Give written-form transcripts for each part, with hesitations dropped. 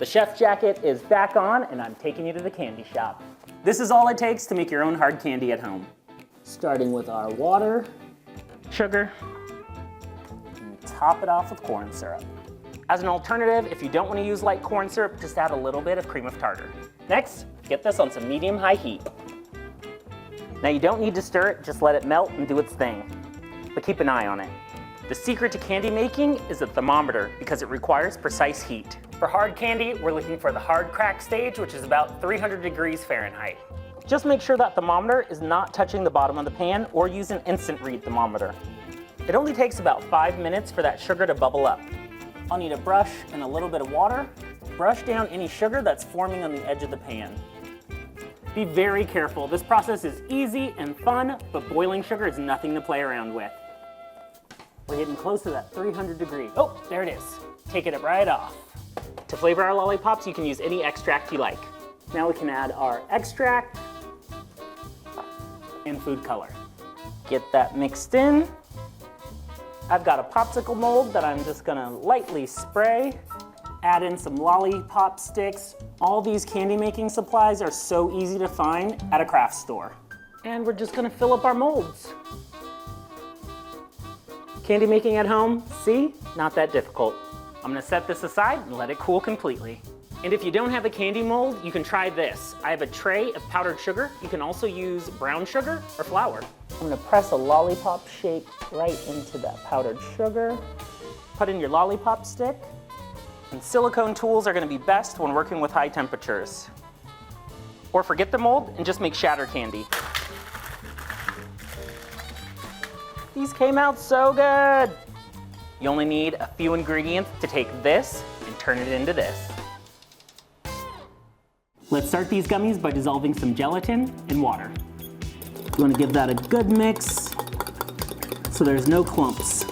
The chef jacket is back on and I'm taking you to the candy shop. This is all it takes to make your own hard candy at home. Starting with our water, sugar, and top it off with corn syrup. As an alternative, if you don't want to use light corn syrup, just add a little bit of cream of tartar. Next, get this on some medium-high heat. Now you don't need to stir it, just let it melt and do its thing. But keep an eye on it. The secret to candy making is a thermometer because it requires precise heat. For hard candy, we're looking for the hard crack stage, which is about 300 degrees Fahrenheit. Just make sure that thermometer is not touching the bottom of the pan or use an instant read thermometer. It only takes about 5 minutes for that sugar to bubble up. I'll need a brush and a little bit of water. Brush down any sugar that's forming on the edge of the pan. Be very careful. This process is easy and fun, but boiling sugar is nothing to play around with. We're getting close to that 300 degrees. Oh, there it is. Take it right off. To flavor our lollipops, you can use any extract you like. Now we can add our extract and food color. Get that mixed in. I've got a popsicle mold that I'm just gonna lightly spray. Add in some lollipop sticks. All these candy making supplies are so easy to find at a craft store. And we're just gonna fill up our molds. Candy making at home, see? Not that difficult. I'm gonna set this aside and let it cool completely. And if you don't have a candy mold, you can try this. I have a tray of powdered sugar. You can also use brown sugar or flour. I'm gonna press a lollipop shape right into that powdered sugar. Put in your lollipop stick. And silicone tools are gonna be best when working with high temperatures. Or forget the mold and just make shatter candy. These came out so good. You only need a few ingredients to take this and turn it into this. Let's start these gummies by dissolving some gelatin in water. You want to give that a good mix so there's no clumps.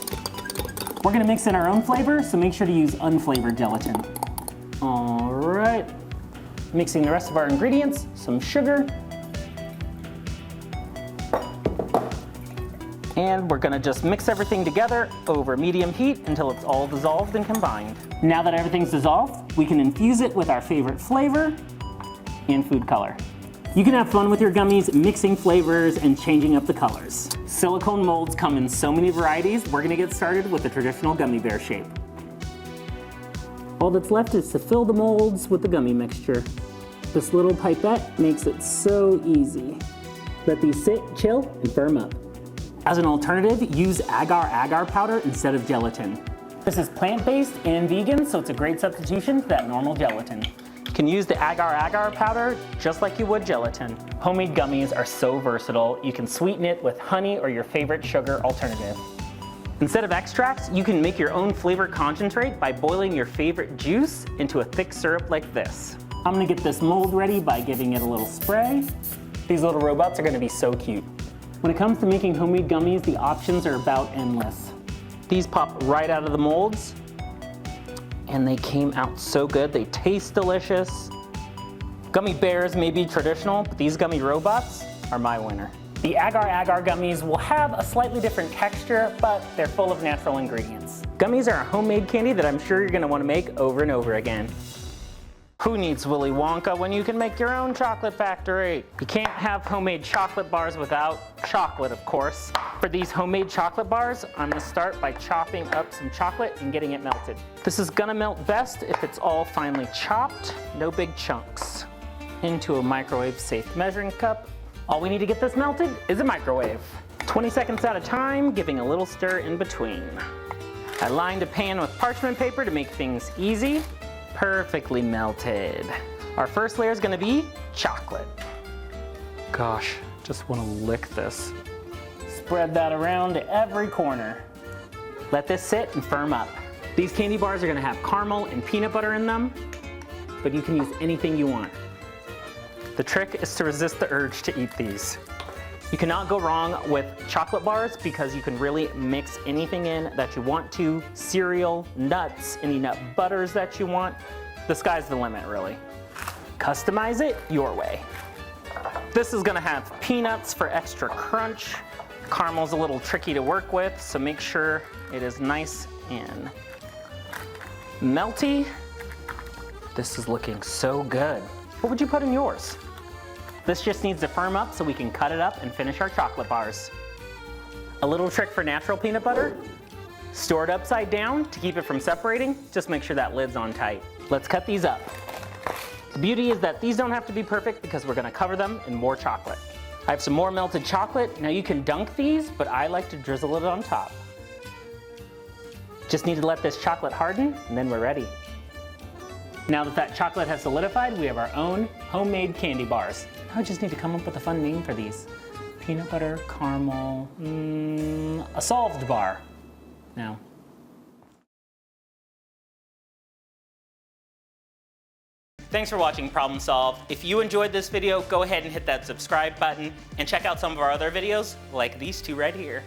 We're gonna mix in our own flavor, so make sure to use unflavored gelatin. All right, mixing the rest of our ingredients, some sugar, and we're gonna just mix everything together over medium heat until it's all dissolved and combined. Now that everything's dissolved, we can infuse it with our favorite flavor and food color. You can have fun with your gummies, mixing flavors and changing up the colors. Silicone molds come in so many varieties. We're gonna get started with the traditional gummy bear shape. All that's left is to fill the molds with the gummy mixture. This little pipette makes it so easy. Let these sit, chill, and firm up. As an alternative, use agar-agar powder instead of gelatin. This is plant-based and vegan, so it's a great substitution to that normal gelatin. You can use the agar-agar powder just like you would gelatin. Homemade gummies are so versatile. You can sweeten it with honey or your favorite sugar alternative. Instead of extracts, you can make your own flavor concentrate by boiling your favorite juice into a thick syrup like this. I'm gonna get this mold ready by giving it a little spray. These little robots are gonna be so cute. When it comes to making homemade gummies, the options are about endless. These pop right out of the molds, and they came out so good. They taste delicious. Gummy bears may be traditional, but these gummy robots are my winner. The agar-agar gummies will have a slightly different texture, but they're full of natural ingredients. Gummies are a homemade candy that I'm sure you're gonna wanna make over and over again. Who needs Willy Wonka when you can make your own chocolate factory? You can't have homemade chocolate bars without chocolate, of course. For these homemade chocolate bars, I'm gonna start by chopping up some chocolate and getting it melted. This is gonna melt best if it's all finely chopped, no big chunks. Into a microwave-safe measuring cup. All we need to get this melted is a microwave. 20 seconds at a time, giving a little stir in between. I lined a pan with parchment paper to make things easy. Perfectly melted. Our first layer is gonna be chocolate. Gosh, just wanna lick this. Spread that around to every corner. Let this sit and firm up. These candy bars are gonna have caramel and peanut butter in them, but you can use anything you want. The trick is to resist the urge to eat these. You cannot go wrong with chocolate bars because you can really mix anything in that you want to. Cereal, nuts, any nut butters that you want. The sky's the limit, really. Customize it your way. This is gonna have peanuts for extra crunch. Caramel's a little tricky to work with, so make sure it is nice and melty. This is looking so good. What would you put in yours? This just needs to firm up so we can cut it up and finish our chocolate bars. A little trick for natural peanut butter, store it upside down to keep it from separating. Just make sure that lid's on tight. Let's cut these up. The beauty is that these don't have to be perfect because we're gonna cover them in more chocolate. I have some more melted chocolate. Now you can dunk these, but I like to drizzle it on top. Just need to let this chocolate harden and then we're ready. Now that chocolate has solidified, we have our own homemade candy bars. Now I just need to come up with a fun name for these. Peanut butter, caramel, a solved bar. Now. Thanks for watching Problem Solved. If you enjoyed this video, go ahead and hit that subscribe button and check out some of our other videos like these two right here.